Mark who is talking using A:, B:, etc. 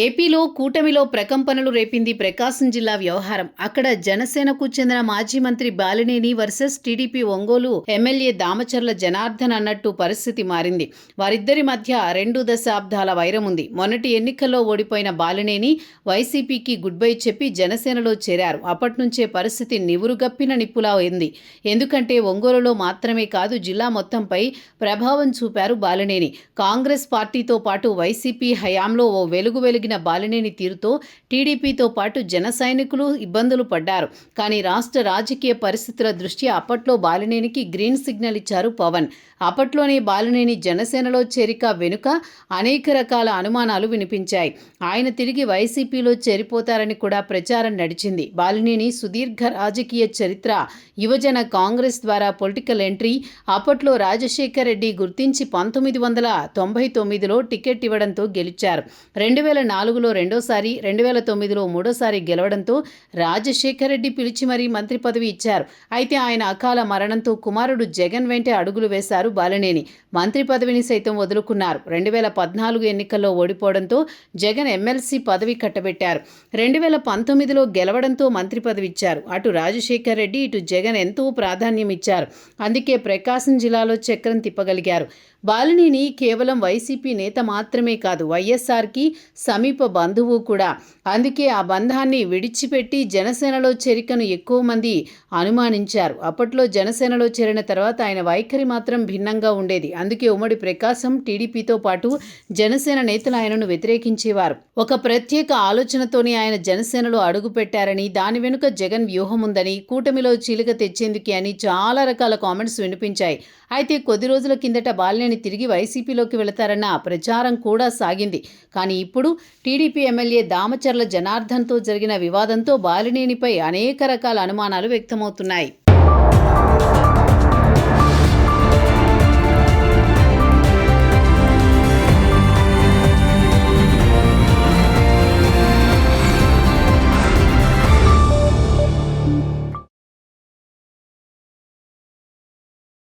A: ఏపీలో కూటమిలో ప్రకంపనలు రేపింది ప్రకాశం జిల్లా వ్యవహారం. అక్కడ జనసేనకు చెందిన మాజీ మంత్రి Balineni versus TDP Ongole MLA Damacharla Janardhan అన్నట్టు పరిస్థితి మారింది. వారిద్దరి మధ్య 2 దశాబ్దాల వైరం ఉంది. మొన్నటి ఎన్నికల్లో ఓడిపోయిన బాలినేని వైసీపీకి గుడ్ బై చెప్పి జనసేనలో చేరారు. అప్పట్నుంచే పరిస్థితి నివురుగప్పిన నిప్పులా ఉంది. ఎందుకంటే ఒంగోలులో మాత్రమే కాదు, జిల్లా మొత్తంపై ప్రభావం చూపారు బాలినేని. కాంగ్రెస్ పార్టీతో పాటు వైసీపీ హయాంలో ఓ వెలిగిన బాలినేని తీరుతో టీడీపీతో పాటు జన సైనికులు ఇబ్బందులు పడ్డారు. కానీ రాష్ట్ర రాజకీయ పరిస్థితుల దృష్ట్యా అప్పట్లో బాలినేనికి గ్రీన్ సిగ్నల్ ఇచ్చారు పవన్. అప్పట్లోనే బాలినేని జనసేనలో చేరిక వెనుక అనేక రకాల అనుమానాలు వినిపించాయి. ఆయన తిరిగి వైసీపీలో చేరిపోతారని కూడా ప్రచారం నడిచింది. బాలినేని సుదీర్ఘ రాజకీయ చరిత్ర, యువజన కాంగ్రెస్ ద్వారా పొలిటికల్ ఎంట్రీ, అప్పట్లో రాజశేఖర్ రెడ్డి గుర్తించి 1999లో టికెట్ ఇవ్వడంతో గెలిచారు. 2004లో రెండోసారి, 2009లో మూడోసారి గెలవడంతో రాజశేఖర్ రెడ్డి పిలిచి మరీ మంత్రి పదవి ఇచ్చారు. అయితే ఆయన అకాల మరణంతో కుమారుడు జగన్ వెంటే అడుగులు వేశారు బాలినేని. మంత్రి పదవిని సైతం వదులుకున్నారు. 2014 ఎన్నికల్లో ఓడిపోవడంతో జగన్ ఎమ్మెల్సీ పదవి కట్టబెట్టారు. 2019లో గెలవడంతో మంత్రి పదవి ఇచ్చారు. అటు రాజశేఖర్ రెడ్డి, ఇటు జగన్ ఎంతో ప్రాధాన్యం ఇచ్చారు. అందుకే ప్రకాశం జిల్లాలో చక్రం తిప్పగలిగారు. బాలినేని కేవలం వైసీపీ నేత మాత్రమే కాదు, వైఎస్ఆర్కి సమీప బంధువు కూడా. అందుకే ఆ బంధాన్ని విడిచిపెట్టి జనసేనలో చేరికను ఎక్కువ మంది అనుమానించారు. అప్పట్లో జనసేనలో చేరిన తర్వాత ఆయన వైఖరి మాత్రం భిన్నంగా ఉండేది. అందుకే ఉమ్మడి ప్రకాశం టీడీపీతో పాటు జనసేన నేతలు ఆయనను వ్యతిరేకించేవారు. ఒక ప్రత్యేక ఆలోచనతోనే ఆయన జనసేనలో అడుగు పెట్టారని, దాని వెనుక జగన్ వ్యూహం ఉందని, కూటమిలో చీలిక తెచ్చేందుకే అని చాలా రకాల కామెంట్స్ వినిపించాయి. అయితే కొద్ది రోజుల కిందట బాలినేని తిరిగి వైసీపీలోకి వెళతారన్న ప్రచారం కూడా సాగింది. కానీ ఇప్పుడు టీడీపీ ఎమ్మెల్యే దామచర్ల జనార్దన్తో జరిగిన వివాదంతో బాలినేనిపై అనేక రకాల అనుమానాలు వ్యక్తమవుతున్నాయి.